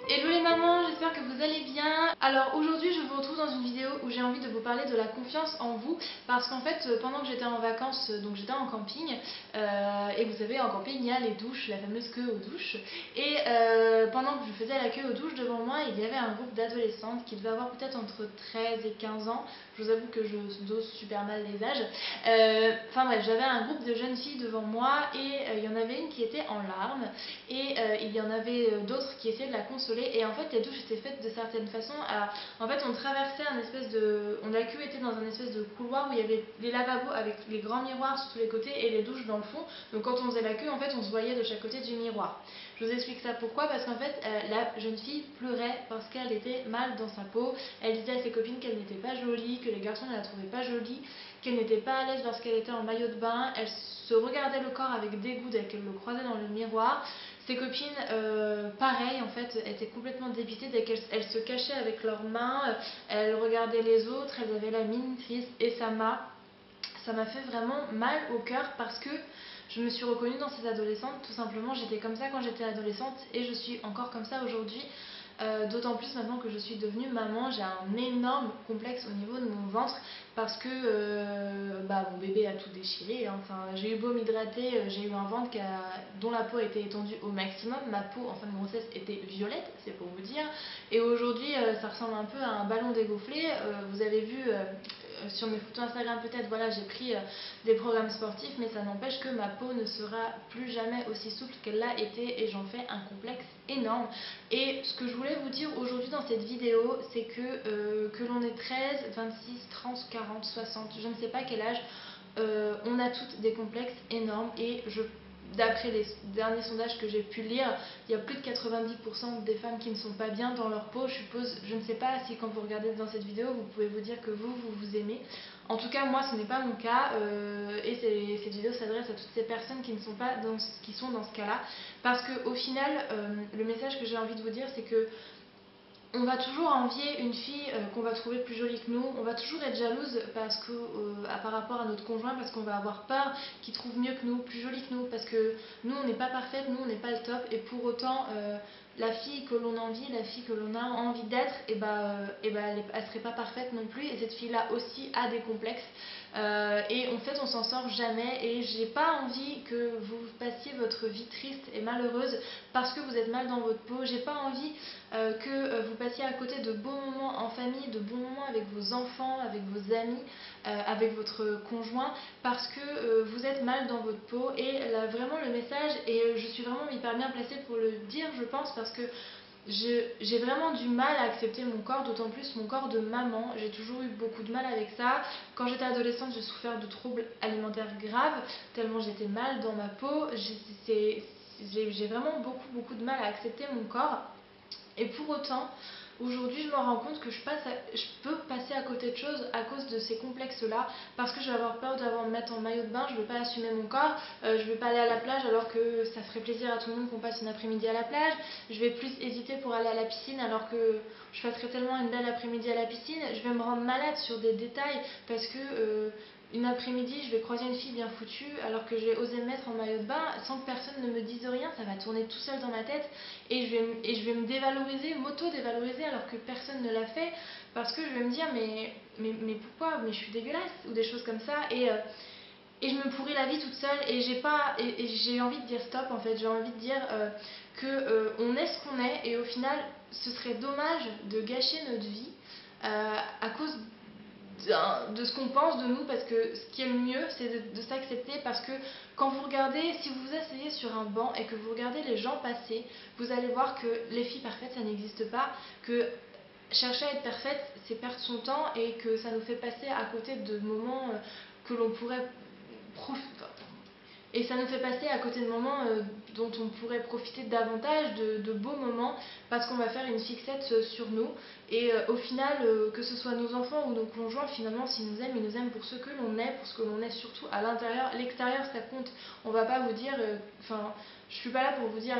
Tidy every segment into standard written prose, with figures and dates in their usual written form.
Hello les mamans, j'espère que vous allez bien. Alors aujourd'hui je vous retrouve dans une vidéo où j'ai envie de vous parler de la confiance en vous, parce qu'en fait pendant que j'étais en vacances, donc j'étais en camping, et vous savez en camping il y a les douches, la fameuse queue aux douches, et pendant que je faisais la queue aux douches, devant moi il y avait un groupe d'adolescentes qui devaient avoir peut-être entre 13 et 15 ans. Je vous avoue que je dose super mal les âges. Enfin bref, j'avais un groupe de jeunes filles devant moi et il y en avait une qui était en larmes et il y en avait d'autres qui essayaient de la consoler. Et en fait, les douches étaient faites de certaines façons. En fait, on traversait un espèce de. La queue était dans un espèce de couloir où il y avait les lavabos avec les grands miroirs sur tous les côtés et les douches dans le fond. Donc quand on faisait la queue, en fait, on se voyait de chaque côté du miroir. Je vous explique ça pourquoi, parce qu'en fait, la jeune fille pleurait parce qu'elle était mal dans sa peau. Elle disait à ses copines qu'elle n'était pas jolie, que les garçons ne la trouvaient pas jolie, qu'elle n'était pas à l'aise lorsqu'elle était en maillot de bain. Elle se regardait le corps avec dégoût dès qu'elle le croisait dans le miroir. Ses copines, pareil, en fait, étaient complètement dépitées dès qu'elles se cachaient avec leurs mains. Elles regardaient les autres, elles avaient la mine triste, et ça m'a fait vraiment mal au cœur parce que je me suis reconnue dans ces adolescentes. Tout simplement, j'étais comme ça quand j'étais adolescente et je suis encore comme ça aujourd'hui. D'autant plus maintenant que je suis devenue maman, j'ai un énorme complexe au niveau de mon ventre parce que mon bébé a tout déchiré, hein. Enfin, j'ai eu beau m'hydrater, j'ai eu un ventre dont la peau était étendue au maximum. Ma peau en fin de grossesse était violette, c'est pour vous dire. Et aujourd'hui, ça ressemble un peu à un ballon dégonflé. Vous avez vu sur mes photos Instagram peut-être, voilà, j'ai pris des programmes sportifs, mais ça n'empêche que ma peau ne sera plus jamais aussi souple qu'elle l'a été et j'en fais un complexe énorme. Et ce que je voulais vous dire aujourd'hui dans cette vidéo, c'est que l'on est 13, 26, 30, 40, 60, je ne sais pas quel âge, on a toutes des complexes énormes et d'après les derniers sondages que j'ai pu lire, il y a plus de 90% des femmes qui ne sont pas bien dans leur peau. Je suppose, je ne sais pas si quand vous regardez dans cette vidéo, vous pouvez vous dire que vous aimez. En tout cas, moi, ce n'est pas mon cas, et cette vidéo s'adresse à toutes ces personnes qui ne sont pas qui sont dans ce cas-là, parce qu'au final, le message que j'ai envie de vous dire, c'est que on va toujours envier une fille qu'on va trouver plus jolie que nous. On va toujours être jalouse parce que, par rapport à notre conjoint, parce qu'on va avoir peur qu'il trouve mieux que nous, plus jolie que nous, parce que nous on n'est pas parfaite, nous on n'est pas le top, et pour autant la fille que l'on envie, la fille que l'on a envie d'être, elle serait pas parfaite non plus, et cette fille là aussi a des complexes. Et en fait on s'en sort jamais, et j'ai pas envie que vous passiez votre vie triste et malheureuse parce que vous êtes mal dans votre peau. J'ai pas envie que vous passiez à côté de beaux moments en famille, de bons moments avec vos enfants, avec vos amis, avec votre conjoint, parce que vous êtes mal dans votre peau. Et là, vraiment le message, et je suis vraiment hyper bien placée pour le dire, je pense, parce que j'ai vraiment du mal à accepter mon corps, d'autant plus mon corps de maman. J'ai toujours eu beaucoup de mal avec ça. Quand j'étais adolescente, j'ai souffert de troubles alimentaires graves, tellement j'étais mal dans ma peau. J'ai vraiment beaucoup de mal à accepter mon corps. Et pour autant, aujourd'hui, je me rends compte que je peux passer à côté de choses à cause de ces complexes-là, parce que je vais avoir peur d'avoir me mettre en maillot de bain, je ne vais pas assumer mon corps, je ne vais pas aller à la plage alors que ça ferait plaisir à tout le monde qu'on passe une après-midi à la plage, je vais plus hésiter pour aller à la piscine alors que je passerai tellement une belle après-midi à la piscine, je vais me rendre malade sur des détails parce que une après-midi, je vais croiser une fille bien foutue alors que j'ai osé me mettre en maillot de bain sans que personne ne me dise rien, ça va tourner tout seul dans ma tête et je vais me dévaloriser, m'auto-dévaloriser alors que personne ne l'a fait parce que je vais me dire mais pourquoi, mais je suis dégueulasse ou des choses comme ça et je me pourris la vie toute seule et j'ai envie de dire stop en fait, j'ai envie de dire que on est ce qu'on est et au final ce serait dommage de gâcher notre vie à cause de ce qu'on pense de nous, parce que ce qui est le mieux c'est de s'accepter, parce que quand vous regardez, si vous vous asseyez sur un banc et que vous regardez les gens passer, vous allez voir que les filles parfaites ça n'existe pas, que chercher à être parfaite c'est perdre son temps et que ça nous fait passer à côté de moments que l'on pourrait profiter. Et ça nous fait passer à côté de moments dont on pourrait profiter davantage, de beaux moments, parce qu'on va faire une fixette sur nous. Et au final, que ce soit nos enfants ou nos conjoints, finalement, s'ils nous aiment, ils nous aiment pour ce que l'on est, pour ce que l'on est surtout à l'intérieur. L'extérieur, ça compte. On va pas vous dire... je suis pas là pour vous dire,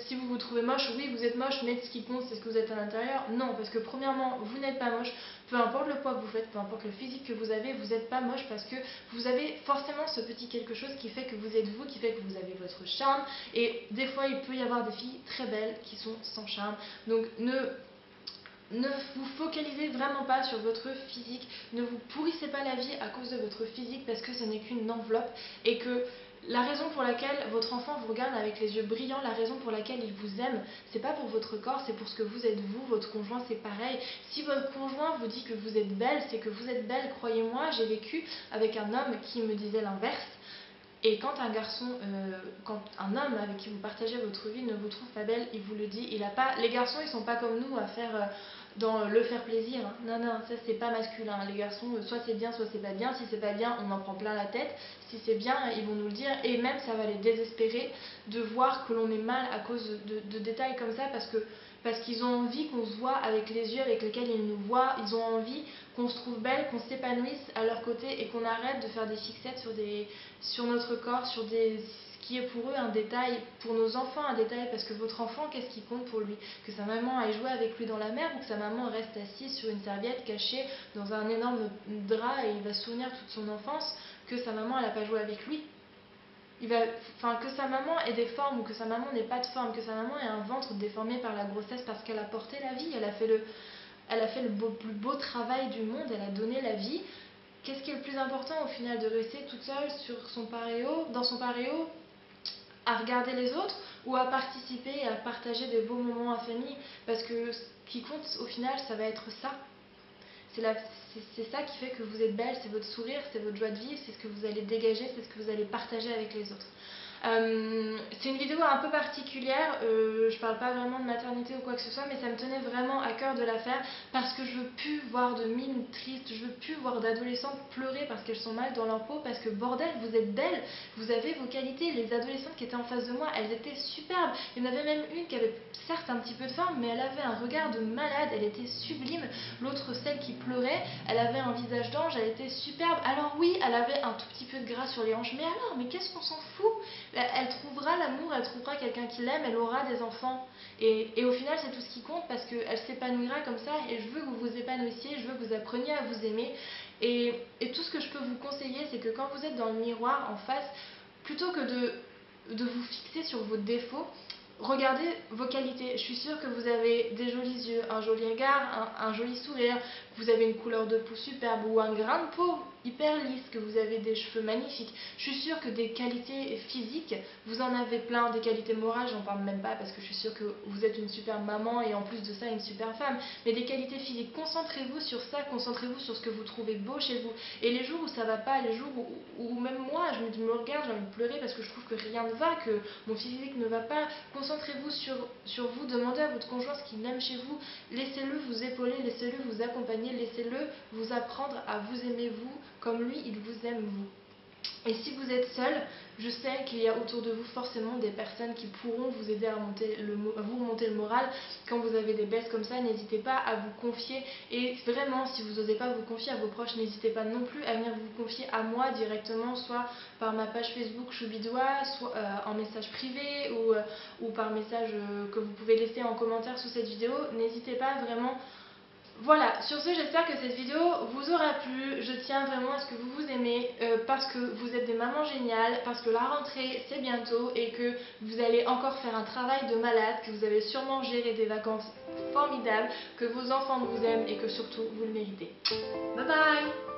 si vous vous trouvez moche, oui, vous êtes moche, mais ce qui compte, c'est ce que vous êtes à l'intérieur. Non, parce que premièrement, vous n'êtes pas moche. peu importe le poids que vous faites, peu importe le physique que vous avez, vous n'êtes pas moche parce que vous avez forcément ce petit quelque chose qui fait que vous êtes vous, qui fait que vous avez votre charme. Et des fois, il peut y avoir des filles très belles qui sont sans charme. Donc ne vous focalisez vraiment pas sur votre physique, ne vous pourrissez pas la vie à cause de votre physique parce que ce n'est qu'une enveloppe et que la raison pour laquelle votre enfant vous regarde avec les yeux brillants, la raison pour laquelle il vous aime, c'est pas pour votre corps, c'est pour ce que vous êtes vous, votre conjoint c'est pareil. Si votre conjoint vous dit que vous êtes belle, c'est que vous êtes belle, croyez-moi, j'ai vécu avec un homme qui me disait l'inverse. Et quand un garçon, quand un homme avec qui vous partagez votre vie ne vous trouve pas belle, il vous le dit. Il a pas, les garçons, ils sont pas comme nous à faire dans le faire plaisir. Hein. Non, non, ça c'est pas masculin. Les garçons, soit c'est bien, soit c'est pas bien. Si c'est pas bien, on en prend plein la tête. Si c'est bien, ils vont nous le dire. Et même, ça va les désespérer de voir que l'on est mal à cause de détails comme ça, parce qu'ils ont envie qu'on se voit avec les yeux avec lesquels ils nous voient. Ils ont envie qu'on se trouve belle, qu'on s'épanouisse à leur côté et qu'on arrête de faire des fixettes sur notre corps, sur ce qui est pour eux un détail, pour nos enfants un détail, parce que votre enfant, qu'est-ce qui compte pour lui? Que sa maman aille jouer avec lui dans la mer ou que sa maman reste assise sur une serviette cachée dans un énorme drap et il va se souvenir toute son enfance que sa maman elle n'a pas joué avec lui? Que sa maman ait des formes ou que sa maman n'ait pas de forme, que sa maman ait un ventre déformé par la grossesse parce qu'elle a porté la vie, elle a fait le plus beau travail du monde, elle a donné la vie. Qu'est-ce qui est le plus important au final, de rester toute seule dans son paréo, à regarder les autres ou à participer et à partager des beaux moments en famille? Parce que ce qui compte au final, ça va être ça. C'est ça qui fait que vous êtes belle, c'est votre sourire, c'est votre joie de vivre, c'est ce que vous allez dégager, c'est ce que vous allez partager avec les autres. C'est une vidéo un peu particulière, je parle pas vraiment de maternité ou quoi que ce soit, mais ça me tenait vraiment à cœur de la faire parce que je veux plus voir de mines tristes, je veux plus voir d'adolescentes pleurer parce qu'elles sont mal dans leur peau, parce que bordel, vous êtes belles, vous avez vos qualités. Les adolescentes qui étaient en face de moi, elles étaient superbes. Il y en avait même une qui avait certes un petit peu de forme, mais elle avait un regard de malade, elle était sublime. L'autre, celle qui pleurait, elle avait un visage d'ange, elle était superbe. Alors oui, elle avait un tout petit peu de gras sur les hanches, mais alors, mais qu'est-ce qu'on s'en fout? Elle trouvera l'amour, elle trouvera quelqu'un qui l'aime, elle aura des enfants. Et au final, c'est tout ce qui compte parce qu'elle s'épanouira comme ça. Et je veux que vous vous épanouissiez, je veux que vous appreniez à vous aimer. Et tout ce que je peux vous conseiller, c'est que quand vous êtes dans le miroir en face, plutôt que de vous fixer sur vos défauts, regardez vos qualités. Je suis sûre que vous avez des jolis yeux, un joli regard, un joli sourire, que vous avez une couleur de peau superbe ou un grain de peau hyper lisse, que vous avez des cheveux magnifiques. Je suis sûre que des qualités physiques, vous en avez plein. Des qualités morales, j'en parle même pas parce que je suis sûre que vous êtes une super maman et en plus de ça une super femme. Mais des qualités physiques, concentrez-vous sur ça, concentrez-vous sur ce que vous trouvez beau chez vous. Et les jours où ça va pas, les jours où même moi je me regarde, j'ai envie de pleurer parce que je trouve que rien ne va, que mon physique ne va pas, concentrez-vous sur vous, demandez à votre conjoint ce qu'il aime chez vous, laissez-le vous épauler, laissez-le vous accompagner, laissez-le vous apprendre à vous aimer vous comme lui il vous aime vous. Et si vous êtes seul, je sais qu'il y a autour de vous forcément des personnes qui pourront vous aider à vous remonter le moral. Quand vous avez des baisses comme ça, n'hésitez pas à vous confier. Et vraiment, si vous n'osez pas vous confier à vos proches, n'hésitez pas non plus à venir vous confier à moi directement, soit par ma page Facebook Choubidoua, soit en message privé ou par message que vous pouvez laisser en commentaire sous cette vidéo. N'hésitez pas vraiment. Voilà, sur ce, j'espère que cette vidéo vous aura plu. Je tiens vraiment à ce que vous vous aimez parce que vous êtes des mamans géniales, parce que la rentrée c'est bientôt et que vous allez encore faire un travail de malade, que vous allez sûrement gérer des vacances formidables, que vos enfants vous aiment et que surtout vous le méritez. Bye bye!